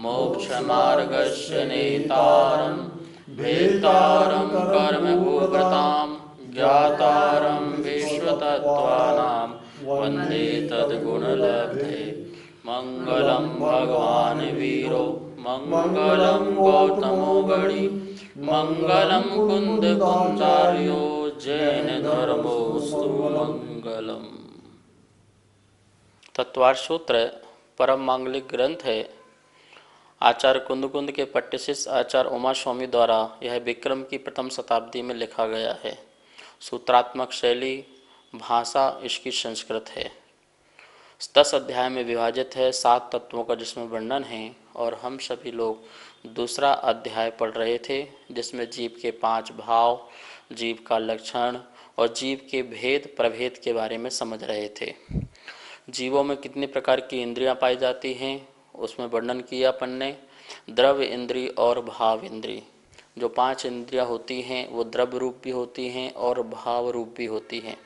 मोक्षमार्गस्य नेतारं भेत्तारं कर्मभूभृतां ज्ञातारं विश्वतत्त्वानां वन्दे तद्गुणलब्धे। मंगलम भगवान वीरो मंगलम गौतमो गणि मंगलम कुंद कुंजार्यो जैन धर्मोस्तु मंगलम। तत्वार्थ सूत्र परम मांगलिक ग्रंथ है। आचार्य कुंद के पट्टशिष्य आचार्य उमा स्वामी द्वारा यह विक्रम की प्रथम शताब्दी में लिखा गया है। सूत्रात्मक शैली, भाषा इसकी संस्कृत है। 10 अध्याय में विभाजित है, 7 तत्वों का जिसमें वर्णन है। और हम सभी लोग दूसरा अध्याय पढ़ रहे थे जिसमें जीव के 5 भाव, जीव का लक्षण और जीव के भेद प्रभेद के बारे में समझ रहे थे। जीवों में कितनी प्रकार की इंद्रियां पाई जाती हैं उसमें वर्णन किया अपन ने। द्रव्य इंद्री और भाव इंद्री, जो 5 इंद्रियां होती हैं वो द्रव्य रूप भी होती हैं और भाव रूप भी होती हैं।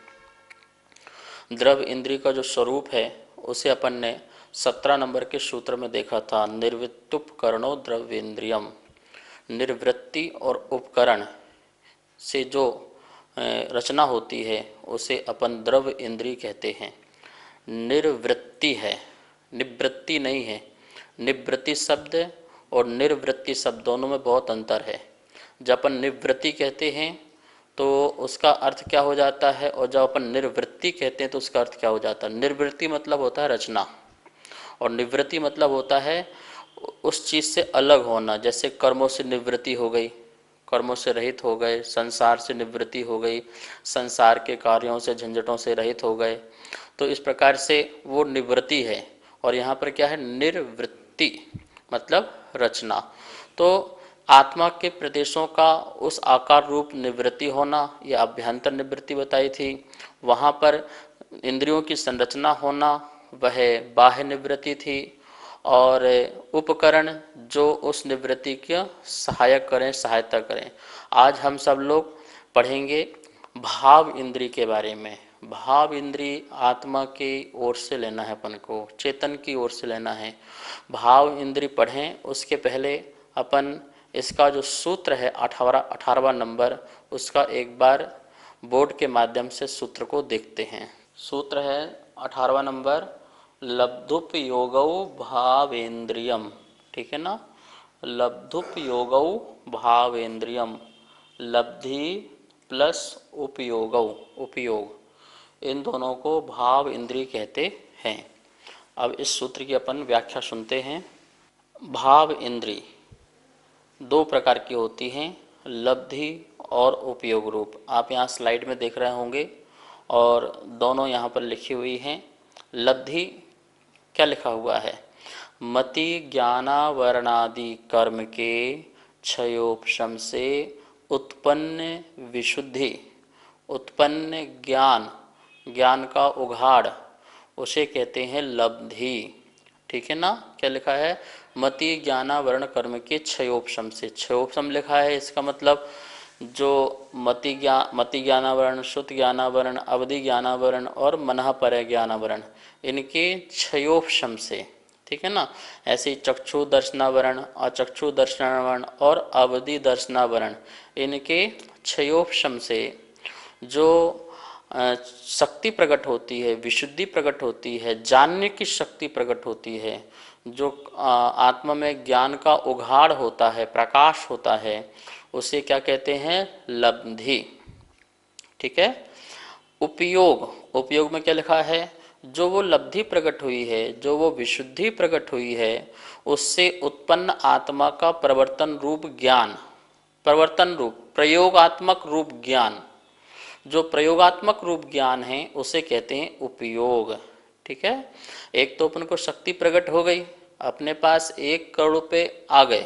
द्रव्य इंद्री का जो स्वरूप है उसे अपन ने 17 नंबर के सूत्र में देखा था। निर्वृत्तुपकरणो द्रव्येन्द्रियम, निर्वृत्ति और उपकरण से जो रचना होती है उसे अपन द्रव्य इंद्री कहते हैं। निर्वृत्ति है, निवृत्ति नहीं है। निवृत्ति शब्द और निर्वृत्ति शब्द दोनों में बहुत अंतर है। जब अपन निवृत्ति कहते हैं तो उसका अर्थ क्या हो जाता है, और जब अपन निर्वृत्ति कहते हैं तो उसका अर्थ क्या हो जाता है। निर्वृत्ति मतलब होता है रचना और निवृत्ति मतलब होता है उस चीज़ से अलग होना। जैसे कर्मों से निवृत्ति हो गई, कर्मों से रहित हो गए, संसार से निवृत्ति हो गई, संसार के कार्यों से झंझटों से रहित हो गए। तो इस प्रकार से वो निवृत्ति है। और यहाँ पर क्या है, निर्वृत्ति मतलब रचना। तो आत्मा के प्रदेशों का उस आकार रूप निवृत्ति होना, यह अभ्यंतर निवृत्ति बताई थी। वहाँ पर इंद्रियों की संरचना होना वह बाह्य निवृत्ति थी। और उपकरण जो उस निवृत्ति के सहायक करें, सहायता करें। आज हम सब लोग पढ़ेंगे भाव इंद्री के बारे में। भाव इंद्री आत्मा की ओर से लेना है, अपन को चेतन की ओर से लेना है। भाव इंद्री पढ़ें उसके पहले अपन इसका जो सूत्र है 18वां नंबर, उसका एक बार बोर्ड के माध्यम से सूत्र को देखते हैं। सूत्र है 18वां नंबर, लब्धुपयोगौ भावेन्द्रियम। ठीक है ना, लब्धुपयोगौ भावेन्द्रियम, लब्धि प्लस उपयोगौ, उपयोग, इन दोनों को भाव इंद्रिय कहते हैं। अब इस सूत्र की अपन व्याख्या सुनते हैं। भाव इंद्रिय 2 प्रकार की होती हैं, लब्धि और उपयोग रूप। आप यहाँ स्लाइड में देख रहे होंगे और दोनों यहाँ पर लिखी हुई हैं। लब्धि क्या लिखा हुआ है, मति ज्ञानावरणादि कर्म के क्षयोपशम से उत्पन्न विशुद्धि, उत्पन्न ज्ञान, ज्ञान का उघाड़, उसे कहते हैं लब्धि। ठीक है ना, क्या लिखा है, मति ज्ञानावरण कर्म के क्षयोपशम से। क्षयोपशम लिखा है, इसका मतलब जो मति ज्ञानावरण, श्रुत ज्ञानावरण, अवधि ज्ञानावरण और मनः पर ज्ञानावरण, इनके क्षयोपशम से। ठीक है ना, ऐसे चक्षु दर्शनावरण, अचक्षु दर्शनावरण और अवधि दर्शनावरण, इनके क्षयोपशम से जो शक्ति प्रकट होती है, विशुद्धि प्रकट होती है, जानने की शक्ति प्रकट होती है, जो आत्मा में ज्ञान का उघाड़ होता है, प्रकाश होता है, उसे क्या कहते हैं, लब्धि। ठीक है। उपयोग, उपयोग में क्या लिखा है, जो वो लब्धि प्रकट हुई है, जो वो विशुद्धि प्रकट हुई है, उससे उत्पन्न आत्मा का प्रवर्तन रूप ज्ञान, प्रवर्तन रूप प्रयोगात्मक रूप ज्ञान, जो प्रयोगात्मक रूप ज्ञान है उसे कहते हैं उपयोग। ठीक है। एक तो अपन को शक्ति प्रकट हो गई, अपने पास 1 करोड़ रुपए आ गए।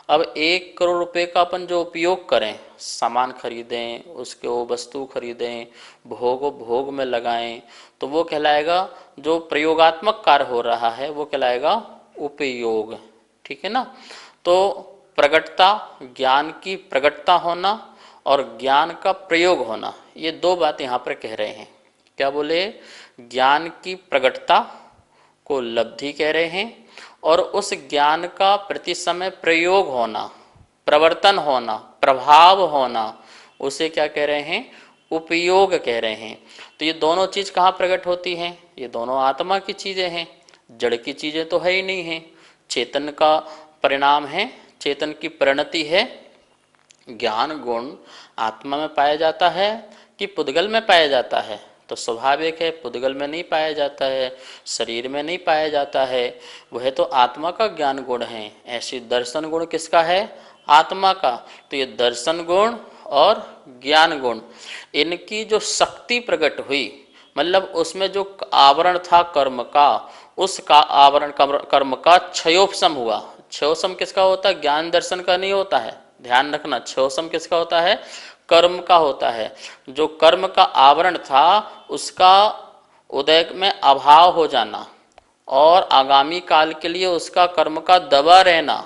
अब 1 करोड़ रुपए का अपन जो उपयोग करें, सामान खरीदें, उसके वो वस्तु खरीदें, भोग में लगाएं, तो वो कहलाएगा, जो प्रयोगात्मक कार्य हो रहा है वो कहलाएगा उपयोग। ठीक है ना। तो प्रगटता, ज्ञान की प्रगटता होना और ज्ञान का प्रयोग होना, ये 2 बात यहाँ पर कह रहे हैं। क्या बोले, ज्ञान की प्रगटता को लब्धि कह रहे हैं और उस ज्ञान का प्रति समय प्रयोग होना, प्रवर्तन होना, प्रभाव होना, उसे क्या कह रहे हैं? उपयोग कह रहे हैं। तो ये दोनों चीज कहाँ प्रकट होती हैं? ये दोनों आत्मा की चीजें हैं, जड़ की चीजें तो है ही नहीं है। चेतन का परिणाम है, चेतन की परिणति है। ज्ञान गुण आत्मा में पाया जाता है कि पुद्गल में पाया जाता है? तो स्वाभाविक है पुद्गल में नहीं पाया जाता है, शरीर में नहीं पाया जाता है, वह तो आत्मा का ज्ञान गुण है। ऐसी दर्शन गुण किसका है? आत्मा का। तो ये दर्शन गुण और ज्ञान गुण, इनकी जो शक्ति प्रकट हुई, मतलब उसमें जो आवरण था कर्म का, उसका आवरण कर्म का क्षयोपशम हुआ। क्षयोपशम किसका होता है? ज्ञान दर्शन का नहीं होता है, ध्यान रखना। क्षयोपशम किसका होता है? कर्म का होता है। जो कर्म का आवरण था उसका उदय में अभाव हो जाना और आगामी काल के लिए उसका कर्म का दबा रहना,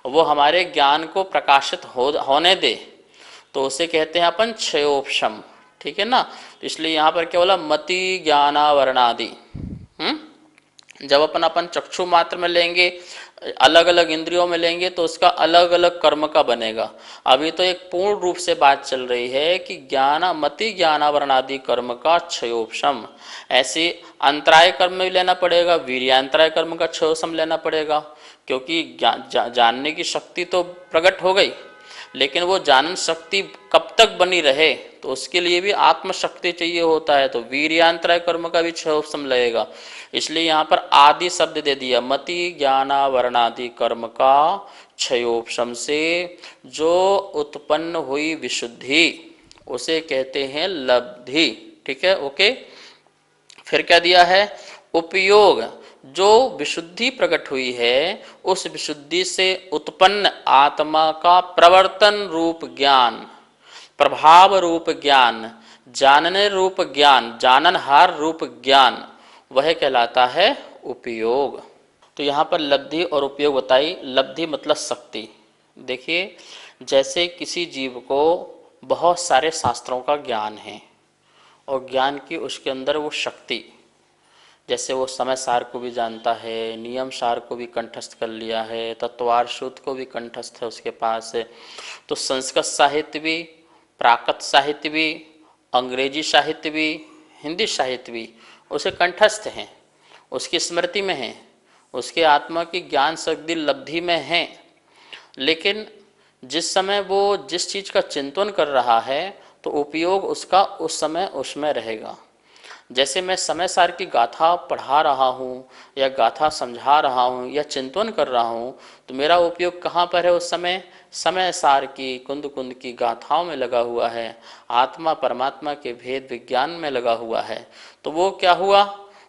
वो हमारे ज्ञान को प्रकाशित होने दे, तो उसे कहते हैं अपन क्षयोपशम। ठीक है ना? तो इसलिए यहाँ पर क्या बोला? मति ज्ञानावरणादि। जब अपन चक्षु मात्र में लेंगे, अलग अलग इंद्रियों में लेंगे, तो उसका अलग अलग कर्म का बनेगा। अभी तो एक पूर्ण रूप से बात चल रही है कि मति ज्ञानावरणादि कर्म का क्षयोपशम। ऐसे अंतराय कर्म में भी लेना पड़ेगा, वीर्यांतराय कर्म का क्षयोपशम लेना पड़ेगा, क्योंकि जानने की शक्ति तो प्रकट हो गई, लेकिन वो जानन शक्ति कब तक बनी रहे, तो उसके लिए भी आत्मशक्ति चाहिए होता है। तो वीर्यांतराय कर्म का भी क्षयोपशम लगेगा। इसलिए यहाँ पर आदि शब्द दे दिया। मति ज्ञानावरणादि कर्म का क्षयोपशम से जो उत्पन्न हुई विशुद्धि, उसे कहते हैं लब्धि। ठीक है, ओके। फिर क्या दिया है? उपयोग। जो विशुद्धि प्रकट हुई है, उस विशुद्धि से उत्पन्न आत्मा का प्रवर्तन रूप ज्ञान, प्रभाव रूप ज्ञान, जानने रूप ज्ञान, जाननहार रूप ज्ञान, वह कहलाता है उपयोग। तो यहाँ पर लब्धि और उपयोग बताई। लब्धि मतलब शक्ति। देखिए, जैसे किसी जीव को बहुत सारे शास्त्रों का ज्ञान है और ज्ञान की उसके अंदर वो शक्ति, जैसे वो समय सार को भी जानता है, नियम सार को भी कंठस्थ कर लिया है, तत्वार सूत्र को भी कंठस्थ है उसके पास। तो संस्कृत साहित्य भी, प्राकृत साहित्य भी, अंग्रेजी साहित्य भी, हिंदी साहित्य भी उसे कंठस्थ हैं, उसकी स्मृति में है, उसके आत्मा की ज्ञान शक्ति लब्धि में है। लेकिन जिस समय वो जिस चीज़ का चिंतन कर रहा है, तो उपयोग उसका उस समय उसमें रहेगा। जैसे मैं समय सार की गाथा पढ़ा रहा हूँ या गाथा समझा रहा हूँ या चिंतन कर रहा हूँ, तो मेरा उपयोग कहाँ पर है उस समय? समय सार की कुंद कुंद की गाथाओं में लगा हुआ है, आत्मा परमात्मा के भेद विज्ञान में लगा हुआ है। तो वो क्या हुआ?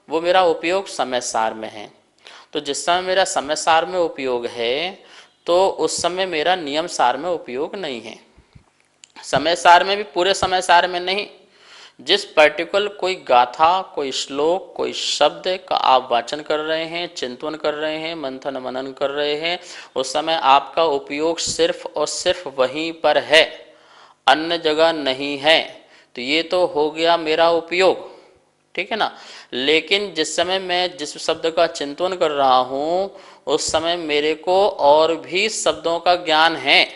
वो मेरा उपयोग समय सार में है। तो जिस समय मेरा समय सार में उपयोग है, तो उस समय मेरा नियम सार में उपयोग नहीं है। समय सार में भी पूरे समय सार में नहीं, जिस पर्टिकुलर कोई गाथा, कोई श्लोक, कोई शब्द का आप वाचन कर रहे हैं, चिंतन कर रहे हैं, मंथन मनन कर रहे हैं, उस समय आपका उपयोग सिर्फ और सिर्फ वहीं पर है, अन्य जगह नहीं है। तो ये तो हो गया मेरा उपयोग। ठीक है ना? लेकिन जिस समय मैं जिस शब्द का चिंतन कर रहा हूँ, उस समय मेरे को और भी शब्दों का ज्ञान है,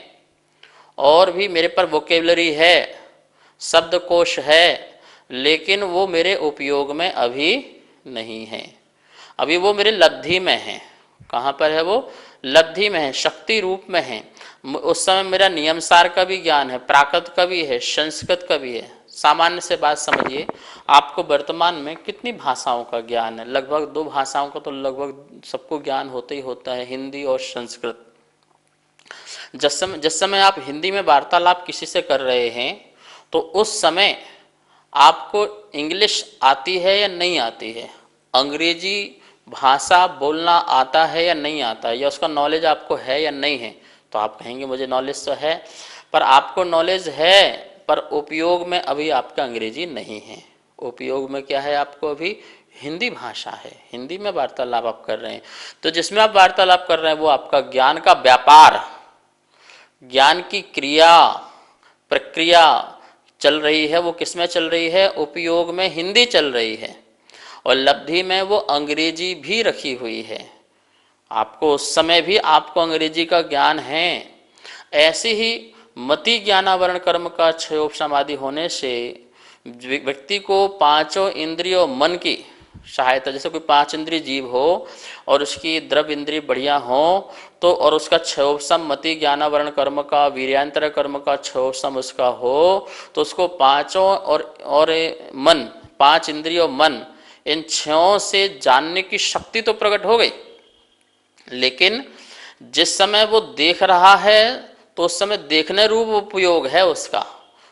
और भी मेरे पर वोकेबलरी है, शब्दकोश है, लेकिन वो मेरे उपयोग में अभी नहीं है। अभी वो मेरे लब्धि में है। कहाँ पर है वो? लब्धि में है, शक्ति रूप में है। उस समय मेरा नियमसार का भी ज्ञान है, प्राकृत का भी है, संस्कृत का भी है। सामान्य से बात समझिए, आपको वर्तमान में कितनी भाषाओं का ज्ञान है? लगभग 2 भाषाओं का तो लगभग सबको ज्ञान होता ही होता है, हिंदी और संस्कृत। जिस समय आप हिंदी में वार्तालाप किसी से कर रहे हैं, तो उस समय आपको इंग्लिश आती है या नहीं आती है? अंग्रेजी भाषा बोलना आता है या नहीं आता है? या उसका नॉलेज आपको है या नहीं है? तो आप कहेंगे मुझे नॉलेज तो है, पर आपको नॉलेज है, पर उपयोग में अभी आपका अंग्रेजी नहीं है। उपयोग में क्या है? आपको अभी हिंदी भाषा है, हिंदी में वार्तालाप आप कर रहे हैं। तो जिसमें आप वार्तालाप कर रहे हैं वो आपका ज्ञान का व्यापार, ज्ञान की क्रिया प्रक्रिया चल रही है। वो किस में चल रही है? उपयोग में हिंदी चल रही है, और लब्धि में वो अंग्रेजी भी रखी हुई है। आपको उस समय भी आपको अंग्रेजी का ज्ञान है। ऐसे ही मति ज्ञानावरण कर्म का क्षयोपशम होने से व्यक्ति को पांचों इंद्रियों मन की सहायता, जैसे कोई पांच इंद्रिय जीव हो और उसकी द्रव्य इंद्रिय बढ़िया हो तो, और उसका क्षयोपशम मति ज्ञानावरण कर्म का वीर्यांतर कर्म का क्षयोपशम उसका हो तो उसको पांचों और मन, पांच इंद्रियों मन, इन छयों से जानने की शक्ति तो प्रकट हो गई। लेकिन जिस समय वो देख रहा है तो उस समय देखने रूप उपयोग है उसका,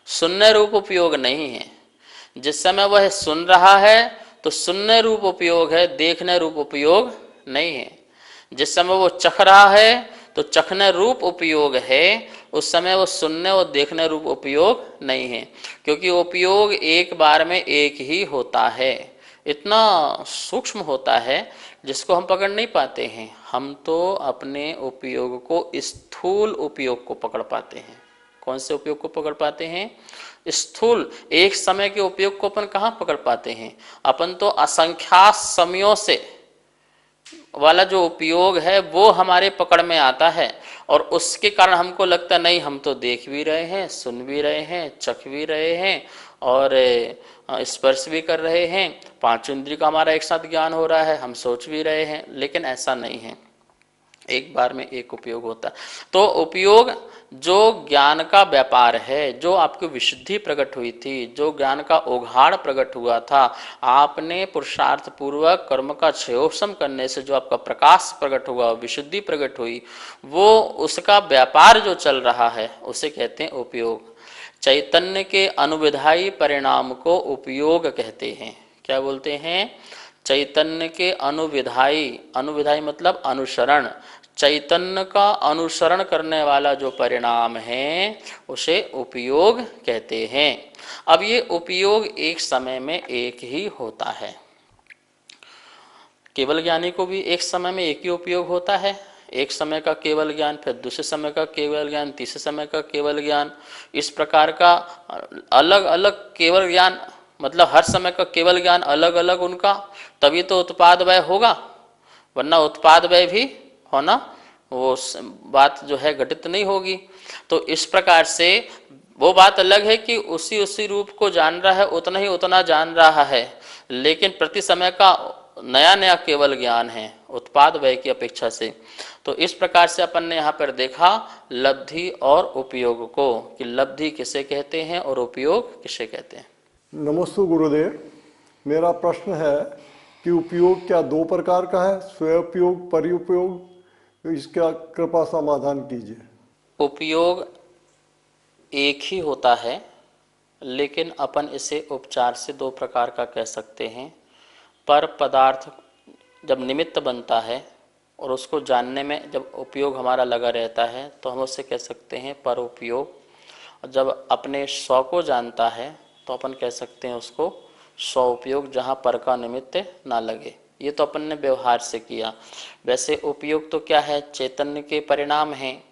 सुनने रूप उपयोग नहीं है। जिस समय वह सुन रहा है तो सुनने रूप उपयोग है, देखने रूप उपयोग नहीं है। जिस समय वो चख रहा है तो चखने रूप उपयोग है, उस समय वो सुनने और देखने रूप उपयोग नहीं है, क्योंकि उपयोग एक बार में एक ही होता है। इतना सूक्ष्म होता है जिसको हम पकड़ नहीं पाते हैं। हम तो अपने उपयोग को, स्थूल उपयोग को पकड़ पाते हैं। कौन से उपयोग को पकड़ पाते हैं? स्थूल एक समय के उपयोग को अपन कहाँ पकड़ पाते हैं? अपन तो असंख्यात समयों से वाला जो उपयोग है वो हमारे पकड़ में आता है, और उसके कारण हमको लगता नहीं हम तो देख भी रहे हैं, सुन भी रहे हैं, चख भी रहे हैं और स्पर्श भी कर रहे हैं, पांचों इंद्रिय का हमारा एक साथ ज्ञान हो रहा है, हम सोच भी रहे हैं। लेकिन ऐसा नहीं है, एक बार में एक उपयोग होता है। तो उपयोग जो ज्ञान का व्यापार है, जो आपकी विशुद्धि प्रकट हुई थी, जो ज्ञान का उघाड़ प्रकट हुआ था, आपने पुरुषार्थ पूर्वक कर्म का क्षयोपशम करने से जो आपका प्रकाश प्रकट हुआ, विशुद्धि प्रकट हुई, वो उसका व्यापार जो चल रहा है उसे कहते हैं उपयोग। चैतन्य के अनुविधायी परिणाम को उपयोग कहते हैं। क्या बोलते हैं? चैतन्य के अनुविधायी, अनुविधायी मतलब अनुसरण, चैतन्य का अनुसरण करने वाला जो परिणाम है उसे उपयोग कहते हैं। अब ये उपयोग एक समय में एक ही होता है। केवल ज्ञानी को भी एक समय में एक ही उपयोग होता है। एक समय का केवल ज्ञान, फिर दूसरे समय का केवल ज्ञान, तीसरे समय का केवल ज्ञान, इस प्रकार का अलग अलग केवल ज्ञान, मतलब हर समय का केवल ज्ञान अलग अलग उनका, तभी तो उत्पाद व्यय होगा, वरना उत्पाद व्यय भी होना वो बात जो है घटित नहीं होगी। तो इस प्रकार से वो बात अलग है कि उसी रूप को जान रहा है, उतना ही उतना जान रहा है, लेकिन प्रति समय का नया नया केवल ज्ञान है उत्पाद व्यय की अपेक्षा से। तो इस प्रकार से अपन ने यहाँ पर देखा लब्धि और उपयोग को, कि लब्धि किसे कहते हैं और उपयोग किसे कहते हैं। नमस्ते गुरुदेव, मेरा प्रश्न है कि उपयोग क्या दो प्रकार का है, स्वउपयोग, परिउपयोग? इसका कृपा समाधान कीजिए। उपयोग एक ही होता है, लेकिन अपन इसे उपचार से दो प्रकार का कह सकते हैं। पर पदार्थ जब निमित्त बनता है और उसको जानने में जब उपयोग हमारा लगा रहता है तो हम उससे कह सकते हैं पर उपयोग। और जब अपने स्व को जानता है तो अपन कह सकते हैं उसको स्व उपयोग, जहाँ पर का निमित्त ना लगे। ये तो अपन ने व्यवहार से किया। वैसे उपयोग तो क्या है? चैतन्य के परिणाम हैं।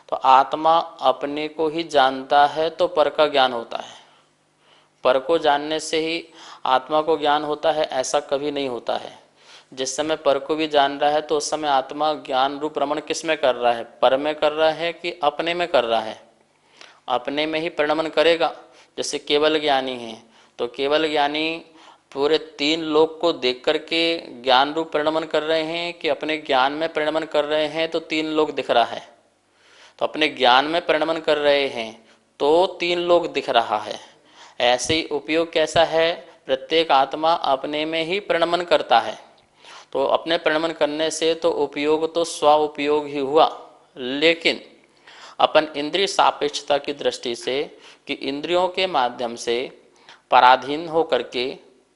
तो आत्मा अपने को ही जानता है तो पर का ज्ञान होता है। पर को जानने से ही आत्मा को ज्ञान होता है, ऐसा कभी नहीं होता है। जिस समय पर को भी जान रहा है तो उस समय आत्मा ज्ञान रूप रमण किस में कर रहा है? पर में कर रहा है कि अपने में कर रहा है? अपने में ही परिणमन करेगा। जैसे केवल ज्ञानी है तो केवल ज्ञानी पूरे तीन लोक को देख करके ज्ञान रूप परिणमन कर रहे हैं कि अपने ज्ञान में परिणमन कर रहे हैं तो तीन लोक दिख रहा है। तो अपने ज्ञान में परिणमन कर रहे हैं तो तीन लोक दिख रहा है। ऐसे ही उपयोग कैसा है? प्रत्येक आत्मा अपने में ही परिणमन करता है। तो अपने परिणमन करने से तो उपयोग तो स्व उपयोग ही हुआ। लेकिन अपन इंद्रिय सापेक्षता की दृष्टि से कि इंद्रियों के माध्यम से पराधीन होकर के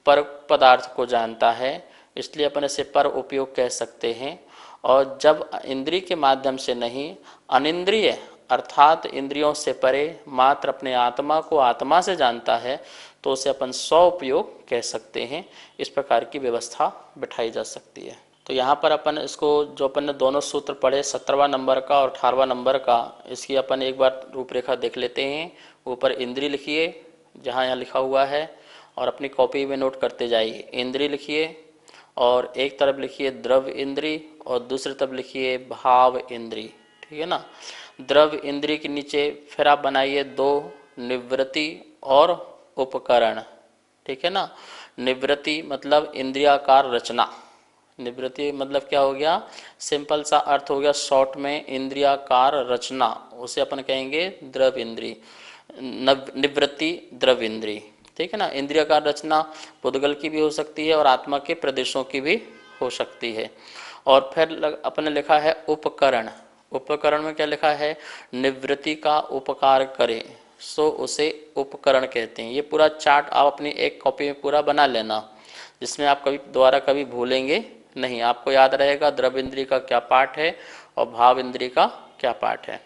पर पदार्थ को जानता है, इसलिए अपन इसे पर उपयोग कह सकते हैं। और जब इंद्रिय के माध्यम से नहीं, अनिंद्रिय अर्थात इंद्रियों से परे मात्र अपने आत्मा को आत्मा से जानता है तो उसे अपन स्व उपयोग कह सकते हैं। इस प्रकार की व्यवस्था बिठाई जा सकती है। तो यहाँ पर अपन इसको जो अपन ने दोनों सूत्र पढ़े 17वां नंबर का और 18वां नंबर का, इसकी अपन एक बार रूपरेखा देख लेते हैं। ऊपर इंद्रिय लिखिए जहाँ यहाँ लिखा हुआ है और अपनी कॉपी में नोट करते जाइए। इंद्रिय लिखिए और एक तरफ लिखिए द्रव इंद्री और दूसरी तरफ लिखिए भाव इंद्री। ठीक है ना। द्रव इंद्री के नीचे फिर आप बनाइए 2 निवृत्ति और उपकरण। ठीक है ना। निवृत्ति मतलब इंद्रियाकार रचना। निवृत्ति मतलब क्या हो गया, सिंपल सा अर्थ हो गया शॉर्ट में, इंद्रियाकार रचना, उसे अपन कहेंगे द्रव इंद्री, निवृत्ति द्रव इंद्री। ठीक है ना। इंद्रियाकार रचना पुद्गल की भी हो सकती है और आत्मा के प्रदेशों की भी हो सकती है। और फिर अपने लिखा है उपकरण। उपकरण में क्या लिखा है, निवृत्ति का उपकार करे सो उसे उपकरण कहते हैं। ये पूरा चार्ट आप अपनी एक कॉपी में पूरा बना लेना, जिसमें आप कभी दोबारा कभी भूलेंगे नहीं, आपको याद रहेगा द्रव इंद्री का क्या पाठ है और भाव इंद्री का क्या पाठ है।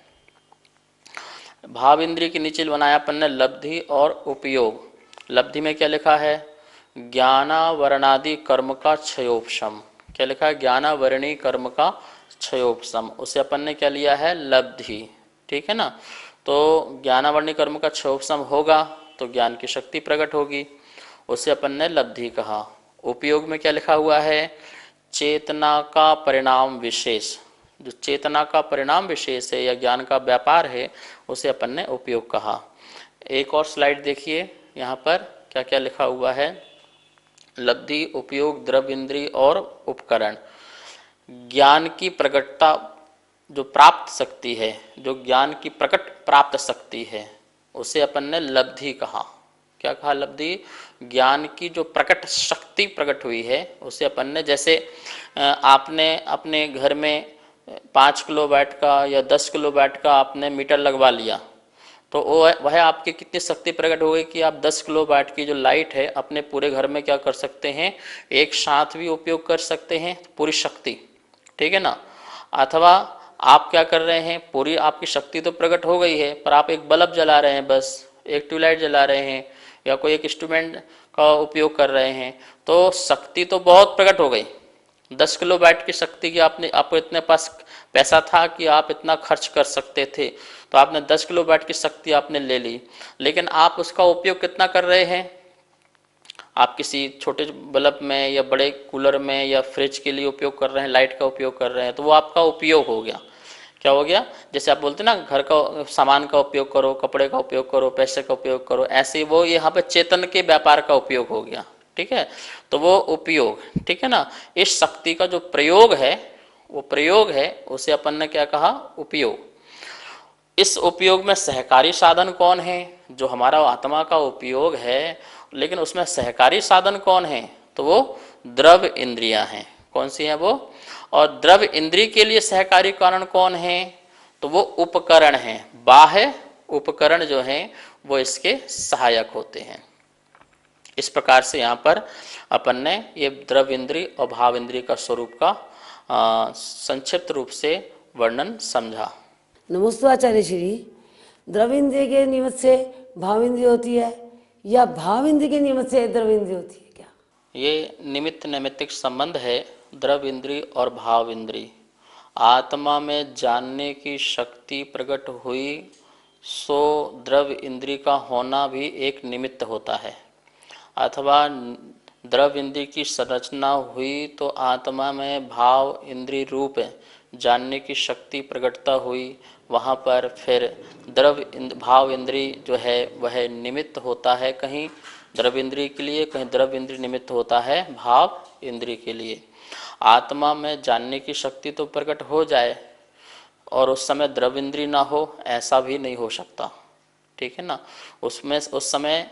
भाव इंद्री के नीचे बनाया अपन ने लब्धि और उपयोग। लब्धि में क्या लिखा है, ज्ञानावरणादि कर्म का क्षयोपशम। क्या लिखा है, ज्ञानावरणी कर्म का क्षयोपशम, उसे अपन ने क्या लिया है, लब्धि। ठीक है ना। तो ज्ञानावरणी कर्म का क्षयोपशम होगा तो ज्ञान की शक्ति प्रकट होगी, उसे अपन ने लब्धि कहा। उपयोग में क्या लिखा हुआ है, चेतना का परिणाम विशेष। जो चेतना का परिणाम विशेष है या ज्ञान का व्यापार है उसे अपन ने उपयोग कहा। एक और स्लाइड देखिए, यहाँ पर क्या क्या लिखा हुआ है, लब्धि, उपयोग, द्रव इंद्री और उपकरण। ज्ञान की प्रकटता, जो प्राप्त शक्ति है, जो ज्ञान की प्रकट प्राप्त शक्ति है, उसे अपन ने लब्धि कहा। क्या कहा, लब्धि। ज्ञान की जो प्रकट शक्ति प्रकट हुई है उसे अपन ने, जैसे आपने अपने घर में 5 किलोवाट का या 10 किलोवाट का आपने मीटर लगवा लिया, तो वह आपकी कितनी शक्ति प्रकट हो गई कि आप 10 किलोवाट की जो लाइट है अपने पूरे घर में क्या कर सकते हैं, एक साथ भी उपयोग कर सकते हैं, पूरी शक्ति। ठीक है ना। अथवा आप क्या कर रहे हैं, पूरी आपकी शक्ति तो प्रकट हो गई है पर आप एक बल्ब जला रहे हैं, बस एक ट्यूबलाइट जला रहे हैं या कोई एक इंस्ट्रूमेंट का उपयोग कर रहे हैं, तो शक्ति तो बहुत प्रकट हो गई। 10 किलोवाट की शक्ति की आपको इतने पास पैसा था कि आप इतना खर्च कर सकते थे, तो आपने 10 किलोवाट की शक्ति आपने ले ली, लेकिन आप उसका उपयोग कितना कर रहे हैं, आप किसी छोटे बल्ब में या बड़े कूलर में या फ्रिज के लिए उपयोग कर रहे हैं, लाइट का उपयोग कर रहे हैं, तो वो आपका उपयोग हो गया। क्या हो गया, जैसे आप बोलते हैं ना घर का सामान का उपयोग करो, कपड़े का उपयोग करो, पैसे का उपयोग करो, ऐसे वो यहाँ पे चेतन के व्यापार का उपयोग हो गया। ठीक है, तो वो उपयोग। ठीक है ना। इस शक्ति का जो प्रयोग है, वो प्रयोग है, उसे अपन ने क्या कहा, उपयोग। इस उपयोग में सहकारी साधन कौन है, जो हमारा आत्मा का उपयोग है, लेकिन उसमें सहकारी साधन कौन है, तो वो द्रव इंद्रियां हैं। कौन सी हैं वो, और द्रव इंद्रिय के लिए सहकारी कारण कौन है, तो वो उपकरण हैं। बाह्य उपकरण जो हैं वो इसके सहायक होते हैं। इस प्रकार से यहाँ पर अपन ने ये द्रव इंद्रिय और भाव इंद्रिय का स्वरूप का संक्षिप्त रूप से वर्णन समझा। नमोस्तु आचार्य श्री। द्रव इंद्रिय के निमित्त से भाव इंद्रिय होती है या भाव इंद्रिय के निमित्त से द्रव इंद्रिय होती है क्या? ये निमित्त नैमित्तिक संबंध है द्रव इंद्रिय और भाव इंद्रिय। आत्मा में जानने की शक्ति प्रकट हुई सो द्रव इंद्रिय का होना भी एक निमित्त होता है, अथवा द्रव इंद्रिय की संरचना हुई तो आत्मा में भाव इंद्रिय रूप जानने की शक्ति प्रकटता हुई, वहाँ पर फिर भाव इंद्रिय जो है वह निमित्त होता है, कहीं द्रव इंद्रिय के लिए, कहीं द्रव इंद्रिय निमित्त होता है भाव इंद्रिय के लिए। आत्मा में जानने की शक्ति तो प्रकट हो जाए और उस समय द्रव इंद्रिय ना हो, ऐसा भी नहीं हो सकता। ठीक है ना। उसमें उस समय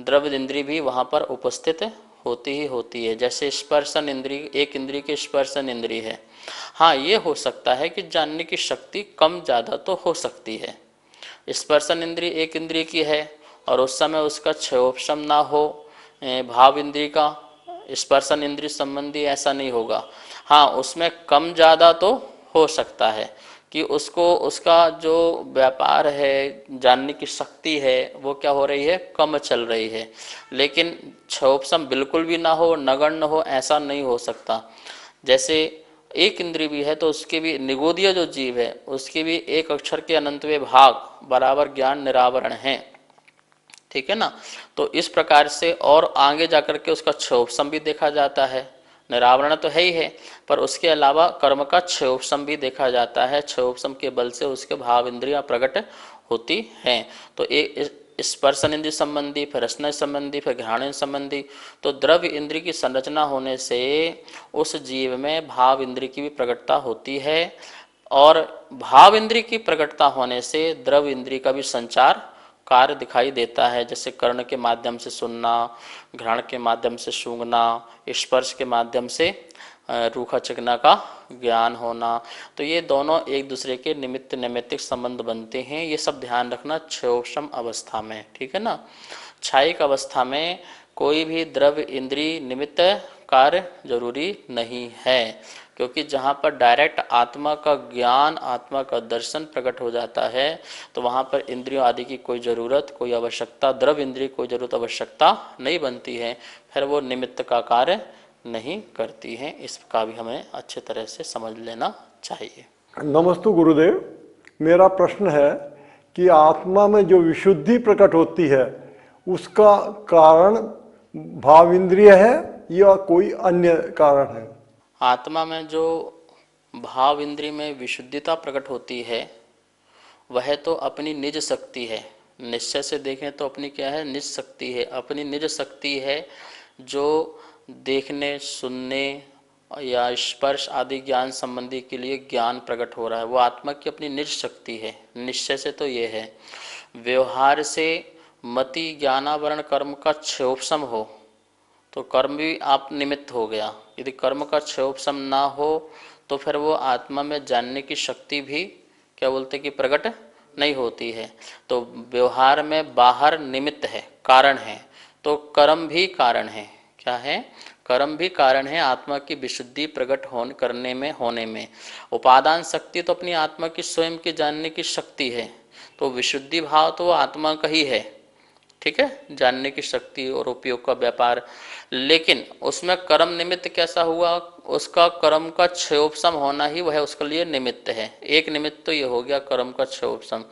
द्रव इंद्रिय भी वहाँ पर उपस्थित होती ही होती है। जैसे स्पर्शन इंद्रिय एक इंद्रिय के स्पर्शन इंद्रिय है, हाँ ये हो सकता है कि जानने की शक्ति कम ज़्यादा तो हो सकती है। स्पर्शन इंद्रिय एक इंद्रिय की है और उस समय उसका क्षयोपशम ना हो, भाव इंद्रिय का स्पर्शन इंद्रिय संबंधी ऐसा नहीं होगा। हाँ उसमें कम ज़्यादा तो हो सकता है कि उसको उसका जो व्यापार है, जानने की शक्ति है, वो क्या हो रही है, कम चल रही है, लेकिन क्षयोपशम बिल्कुल भी ना हो, नगण्य हो, ऐसा नहीं हो सकता। जैसे एक इंद्रिय भी है तो उसके भी निगोदीय जो जीव है उसके भी एक अक्षर के अनंतवे भाग बराबर ज्ञान निरावरण है। ठीक है ना। तो इस प्रकार से और आगे जाकर के उसका क्षयोपशम भी देखा जाता है। निरावरण तो है ही है, पर उसके अलावा कर्म का क्षयोपशम भी देखा जाता है। क्षयोपशम के बल से उसके भाव इंद्रियां प्रकट होती हैं। तो एक स्पर्शन इंद्रिय संबंधी, फिर रसना संबंधी, फिर घ्राण संबंधी। तो द्रव्य इंद्रिय की संरचना होने से उस जीव में भाव इंद्रिय की भी प्रकटता होती है, और भाव इंद्रिय की प्रकटता होने से द्रव्य इंद्रिय का भी संचार कार्य दिखाई देता है। जैसे कर्ण के माध्यम से सुनना, घ्राण के माध्यम से सूंघना, स्पर्श के माध्यम से रूखा चिकना का ज्ञान होना। तो ये दोनों एक दूसरे के निमित्त नैमित्तिक संबंध बनते हैं। ये सब ध्यान रखना क्षयोपशम अवस्था में, ठीक है ना। क्षयिक अवस्था में कोई भी द्रव्य इंद्रिय निमित्त कार्य जरूरी नहीं है, क्योंकि जहाँ पर डायरेक्ट आत्मा का ज्ञान, आत्मा का दर्शन प्रकट हो जाता है, तो वहाँ पर इंद्रियों आदि की कोई ज़रूरत, कोई आवश्यकता, द्रव्य इंद्रिय कोई ज़रूरत आवश्यकता नहीं बनती है। फिर वो निमित्त का कार्य नहीं करती हैं। इसका भी हमें अच्छे तरह से समझ लेना चाहिए। नमस्ते गुरुदेव, मेरा प्रश्न है कि आत्मा में जो विशुद्धि प्रकट होती है उसका कारण भाव इंद्रिय है या कोई अन्य कारण है? आत्मा में जो भाव इंद्रिय में विशुद्धता प्रकट होती है वह तो अपनी निज शक्ति है। निश्चय से देखें तो अपनी क्या है? निज शक्ति है। अपनी निज शक्ति है जो देखने, सुनने या स्पर्श आदि ज्ञान संबंधी के लिए ज्ञान प्रकट हो रहा है, वो आत्मा की अपनी निज शक्ति है। निश्चय से तो ये है। व्यवहार से मति ज्ञानावरण कर्म का क्षयोपशम हो तो कर्म भी आप निमित्त हो गया। यदि कर्म का क्षयोपशम ना हो तो फिर वो आत्मा में जानने की शक्ति भी क्या बोलते कि प्रकट नहीं होती है। तो व्यवहार में बाहर निमित्त है, कारण है, तो कर्म भी कारण है। क्या है? कर्म भी कारण है आत्मा की विशुद्धि प्रकट करने में, होने में। उपादान शक्ति तो अपनी आत्मा की स्वयं की जानने की शक्ति है, तो विशुद्धि भाव तो वो आत्मा का ही है, ठीक है, जानने की शक्ति और उपयोग का व्यापार। लेकिन उसमें कर्म निमित्त कैसा हुआ? उसका कर्म का क्षयोपशम होना ही वह उसके लिए निमित्त है। एक निमित्त तो ये हो गया कर्म का क्षयोपशम।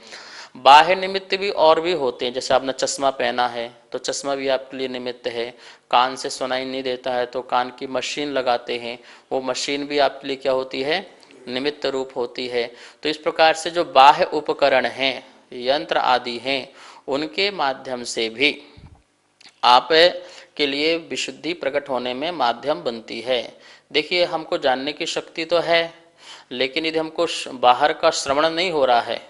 बाह्य निमित्त भी और भी होते हैं। जैसे आपने चश्मा पहना है तो चश्मा भी आपके लिए निमित्त है। कान से सुनाई नहीं देता है तो कान की मशीन लगाते हैं, वो मशीन भी आपके लिए क्या होती है? निमित्त रूप होती है। तो इस प्रकार से जो बाह्य उपकरण हैं, यंत्र आदि हैं, उनके माध्यम से भी आप के लिए विशुद्धि प्रकट होने में माध्यम बनती है। देखिए, हमको जानने की शक्ति तो है, लेकिन यदि हमको बाहर का श्रवण नहीं हो रहा है,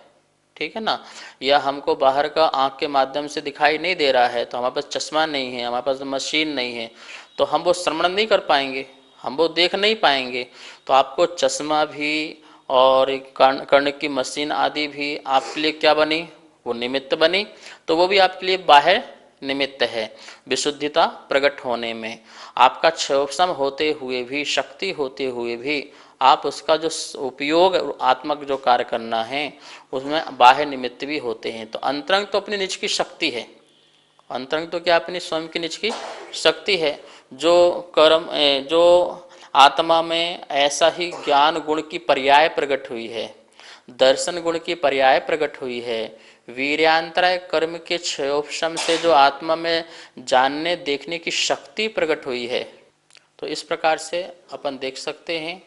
ठीक है ना, या हमको बाहर का आँख के माध्यम से दिखाई नहीं दे रहा है, तो हमारे पास चश्मा नहीं है, हमारे पास मशीन नहीं है, तो हम वो श्रवण नहीं कर पाएंगे, हम वो देख नहीं पाएंगे। तो आपको चश्मा भी और कर्ण की मशीन आदि भी आपके लिए क्या बनी? वो निमित्त बनी। तो वो भी आपके लिए बाह्य निमित्त है विशुद्धता प्रकट होने में। आपका क्षयोपशम होते हुए भी, शक्ति होते हुए भी आप उसका जो उपयोग आत्मक जो कार्य करना है उसमें बाह्य निमित्त भी होते हैं। तो अंतरंग तो अपनी निज की शक्ति है। अंतरंग तो क्या? अपनी स्वयं की निज की शक्ति है। जो कर्म, जो आत्मा में ऐसा ही ज्ञान गुण की पर्याय प्रकट हुई है, दर्शन गुण की पर्याय प्रकट हुई है, वीर्यांतराय कर्म के क्षयोपशम से जो आत्मा में जानने देखने की शक्ति प्रकट हुई है। तो इस प्रकार से अपन देख सकते हैं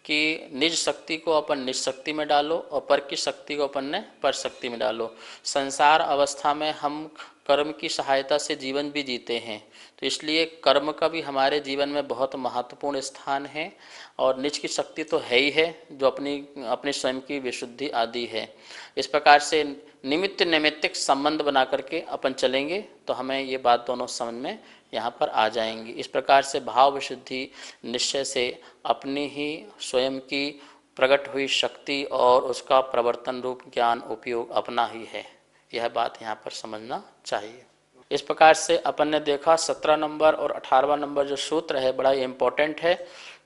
कि निज शक्ति को अपन निज शक्ति में डालो और पर की शक्ति को अपन ने पर शक्ति में डालो। संसार अवस्था में हम कर्म की सहायता से जीवन भी जीते हैं, तो इसलिए कर्म का भी हमारे जीवन में बहुत महत्वपूर्ण स्थान है। और निज की शक्ति तो है ही है जो अपनी स्वयं की विशुद्धि आदि है। इस प्रकार से निमित्त नैमित्तिक संबंध बना करके अपन चलेंगे तो हमें ये बात दोनों समझ में यहाँ पर आ जाएंगी। इस प्रकार से भाव विशुद्धि निश्चय से अपनी ही स्वयं की प्रकट हुई शक्ति और उसका प्रवर्तन रूप ज्ञान उपयोग अपना ही है, यह बात यहाँ पर समझना चाहिए। इस प्रकार से अपन ने देखा 17 नंबर और 18वां नंबर जो सूत्र है बड़ा इम्पोर्टेंट है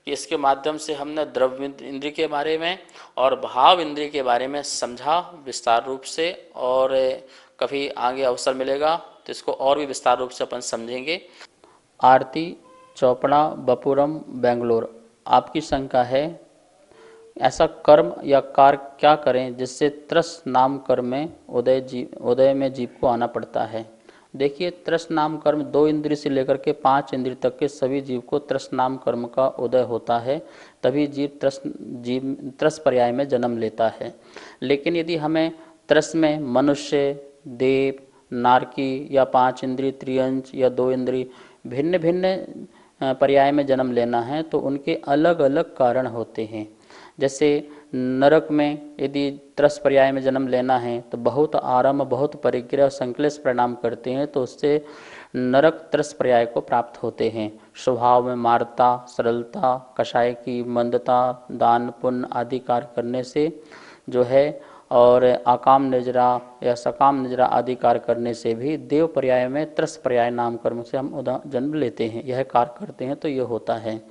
कि इसके माध्यम से हमने द्रव्य इंद्रिय के बारे में और भाव इंद्रिय के बारे में समझा विस्तार रूप से। और कभी आगे अवसर मिलेगा तो इसको और भी विस्तार रूप से अपन समझेंगे। आरती चोपड़ा, बपुरम, बेंगलोर। आपकी शंका है, ऐसा कर्म या कार्य क्या करें जिससे त्रस नाम कर्म में उदय में जीव को आना पड़ता है? देखिए, तृष्ण नाम कर्म 2 इंद्रिय से लेकर के 5 इंद्रिय तक के सभी जीव को तृष्ण नाम कर्म का उदय होता है, तभी जीव तृष्ण पर्याय में जन्म लेता है। लेकिन यदि हमें तृष्ण में मनुष्य, देव, नारकी या 5 इंद्रिय, त्रियंच या 2 इंद्रिय भिन्न भिन्न पर्याय में जन्म लेना है तो उनके अलग अलग कारण होते हैं। जैसे नरक में यदि तृष्ण पर्याय में जन्म लेना है तो बहुत आराम, बहुत परिग्रह और संक्लेश परिणाम करते हैं, तो उससे नरक तृष्ण पर्याय को प्राप्त होते हैं। स्वभाव में मार्ता, सरलता, कषाय की मंदता, दान पुण्य आदि कार्य करने से जो है, और आकाम निजरा या सकाम निजरा आदि कार्य करने से भी देव पर्याय में तृष्ण पर्याय नाम कर्म से हम जन्म लेते हैं, यह कार्य करते हैं तो यह होता है।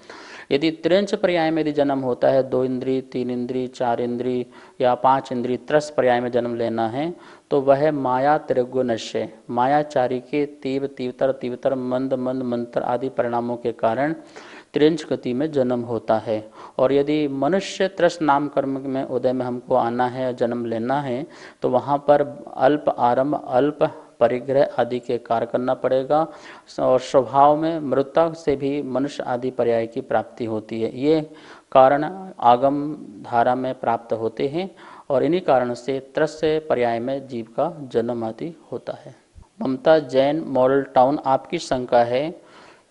यदि त्रिंच पर्याय में यदि जन्म होता है, 2 इंद्रिय, 3 इंद्रिय, 4 इंद्रिय या 5 इंद्रिय तृष्ण पर्याय में जन्म लेना है तो वह माया त्रिगुणस्य, मायाचारी के तीव्र तीव्रतर मंद मंद मंत्र आदि परिणामों के कारण त्रिंच गति में जन्म होता है। और यदि मनुष्य तृष्ण नाम कर्म में उदय में हमको आना है, जन्म लेना है, तो वहाँ पर अल्प आरंभ, अल्प परिग्रह आदि के कार्य करना पड़ेगा और स्वभाव में मृतता से भी मनुष्य आदि पर्याय की प्राप्ति होती है। ये कारण आगम धारा में प्राप्त होते हैं और इन्हीं कारण से तृष्ण पर्याय में जीव का जन्म आदि होता है। ममता जैन, मॉडल टाउन, आपकी शंका है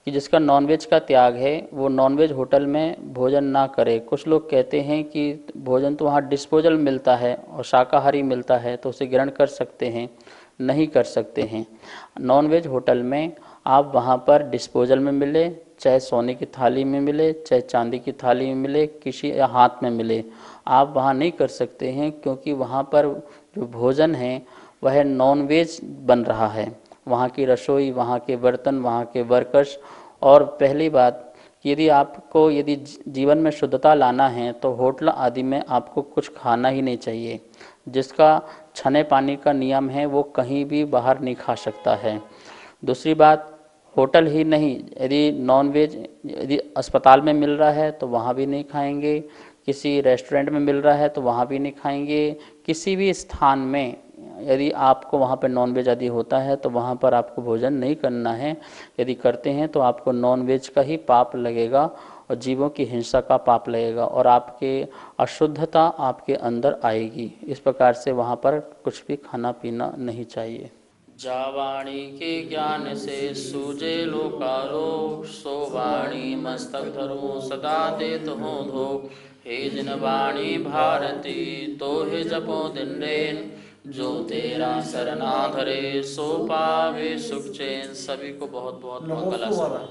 कि जिसका नॉनवेज का त्याग है वो नॉनवेज होटल में भोजन ना करे। कुछ लोग कहते हैं कि भोजन तो वहाँ डिस्पोजल मिलता है और शाकाहारी मिलता है तो उसे ग्रहण कर सकते हैं। नहीं कर सकते हैं। नॉनवेज होटल में आप वहाँ पर डिस्पोजल में मिले, चाहे सोने की थाली में मिले, चाहे चांदी की थाली में मिले, किसी या हाथ में मिले, आप वहाँ नहीं कर सकते हैं, क्योंकि वहाँ पर जो भोजन है वह नॉनवेज बन रहा है। वहाँ की रसोई, वहाँ के बर्तन, वहाँ के वर्कर्स। और पहली बात, यदि आपको यदि जीवन में शुद्धता लाना है तो होटल आदि में आपको कुछ खाना ही नहीं चाहिए। जिसका छने पानी का नियम है वो कहीं भी बाहर नहीं खा सकता है। दूसरी बात, होटल ही नहीं, यदि नॉनवेज यदि अस्पताल में मिल रहा है तो वहाँ भी नहीं खाएंगे, किसी रेस्टोरेंट में मिल रहा है तो वहाँ भी नहीं खाएंगे। किसी भी स्थान में यदि आपको वहाँ पर नॉनवेज आदि होता है तो वहाँ पर आपको भोजन नहीं करना है। यदि करते हैं तो आपको नॉनवेज का ही पाप लगेगा और जीवों की हिंसा का पाप लगेगा और आपके अशुद्धता आपके अंदर आएगी। इस प्रकार से वहाँ पर कुछ भी खाना पीना नहीं चाहिए। जावाणी के ज्ञान से सूझे लोकारोग, सो वाणी मस्तक धरो सदा देत हो धो। हे जिन वाणी भारती तो हे जपो दिन रैन, जो तेरा शरणा धरे सो पावे सुख चैन। सभी को बहुत बहुत मंगल आशीर्वाद।